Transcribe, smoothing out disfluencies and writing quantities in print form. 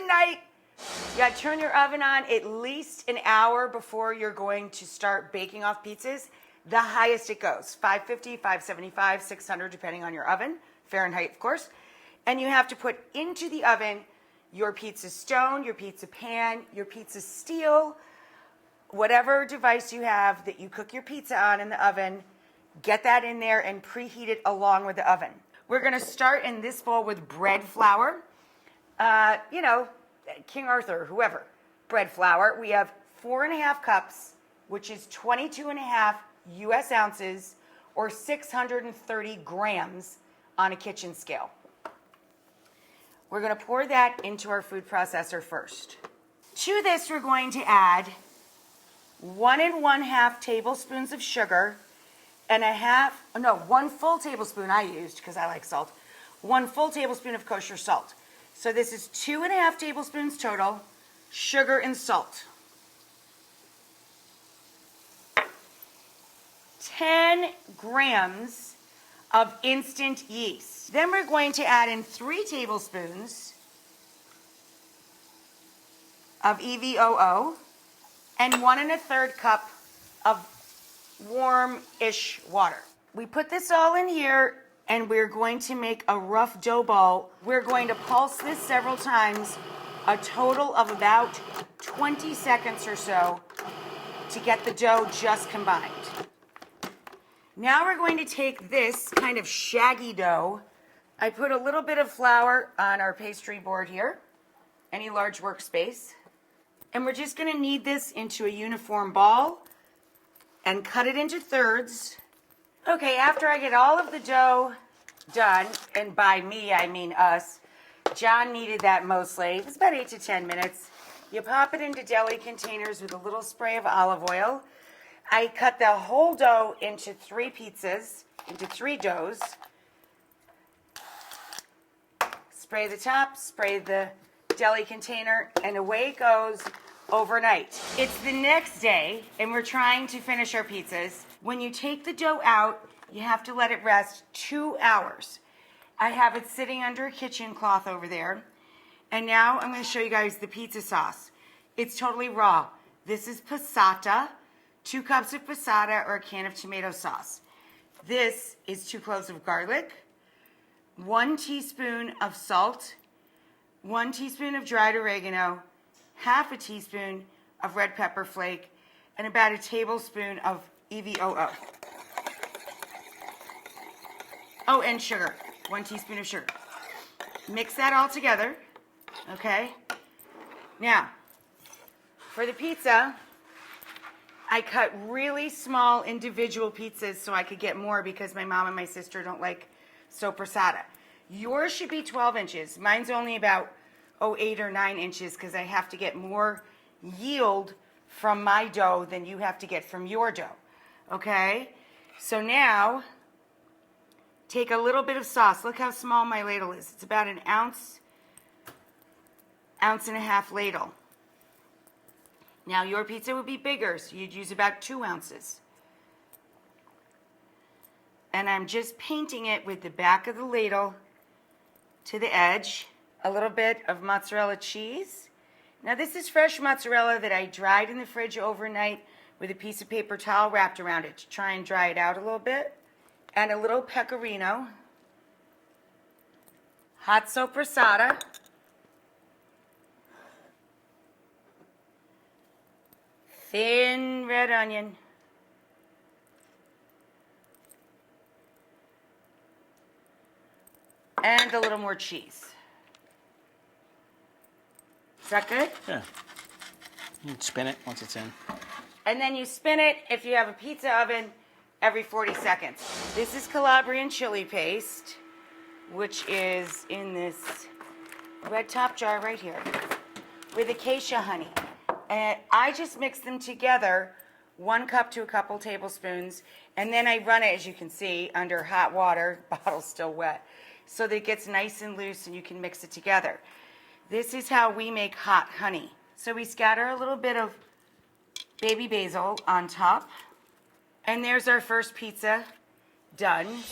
night. You gotta turn your oven on at least an hour before you're going to start baking off pizzas. The highest it goes, 550, 575, 600, depending on your oven, Fahrenheit, of course. And you have to put into the oven your pizza stone, your pizza pan, your pizza steel, whatever device you have that you cook your pizza on in the oven. Get that in there and preheat it along with the oven. We're gonna start in this bowl with bread flour. King Arthur, whoever, bread flour. We have 4.5 cups, which is 22.5 US ounces or 630 grams on a kitchen scale. We're going to pour that into our food processor first. To this, we're going to add 1 1/2 tablespoons of sugar and 1 full tablespoon I used because I like salt. 1 full tablespoon of kosher salt. So this is 2.5 tablespoons total, sugar and salt. 10 grams of instant yeast. Then we're going to add in 3 tablespoons of EVOO and 1 1/3 cup of warm-ish water. We put this all in here and we're going to make a rough dough ball. We're going to pulse this several times, a total of about 20 seconds or so to get the dough just combined. Now we're going to take this kind of shaggy dough. I put a little bit of flour on our pastry board here, any large workspace. And we're just going to knead this into a uniform ball and cut it into thirds. Okay, after I get all of the dough done, and by me I mean us, John kneaded that mostly. It was about 8 to 10 minutes. You pop it into deli containers with a little spray of olive oil. I cut the whole dough into 3 pizzas, into 3 doughs. Spray the top, spray the deli container, and away it goes overnight. It's the next day, and we're trying to finish our pizzas. When you take the dough out, you have to let it rest 2 hours. I have it sitting under a kitchen cloth over there. And now I'm going to show you guys the pizza sauce. It's totally raw. This is passata, 2 cups of passata or a can of tomato sauce. This is 2 cloves of garlic, 1 teaspoon of salt, 1 teaspoon of dried oregano, half a teaspoon of red pepper flake, and about a tablespoon of EVOO. Oh, and sugar, 1 teaspoon of sugar. Mix that all together, okay? Now, for the pizza, I cut really small individual pizzas so I could get more because my mom and my sister don't like Sopressata. Yours should be 12 inches. Mine's only about 8 or 9 inches because I have to get more yield from my dough than you have to get from your dough. Okay? So now, take a little bit of sauce. Look how small my ladle is. It's about an ounce and a half ladle. Now your pizza would be bigger, so you'd use about 2 ounces. And I'm just painting it with the back of the ladle to the edge. A little bit of mozzarella cheese. Now this is fresh mozzarella that I dried in the fridge overnight with a piece of paper towel wrapped around it to try and dry it out a little bit. And a little pecorino. Hot sopressata. Thin red onion. And a little more cheese. Is that good? Yeah. You can spin it once it's in. And then you spin it, if you have a pizza oven, every 40 seconds. This is Calabrian chili paste, which is in this red top jar right here, with acacia honey. And I just mix them together, 1 cup to a couple tablespoons, and then I run it, as you can see, under hot water, bottle's still wet, so that it gets nice and loose and you can mix it together. This is how we make hot honey. So we scatter a little bit of baby basil on top, and there's our first pizza done.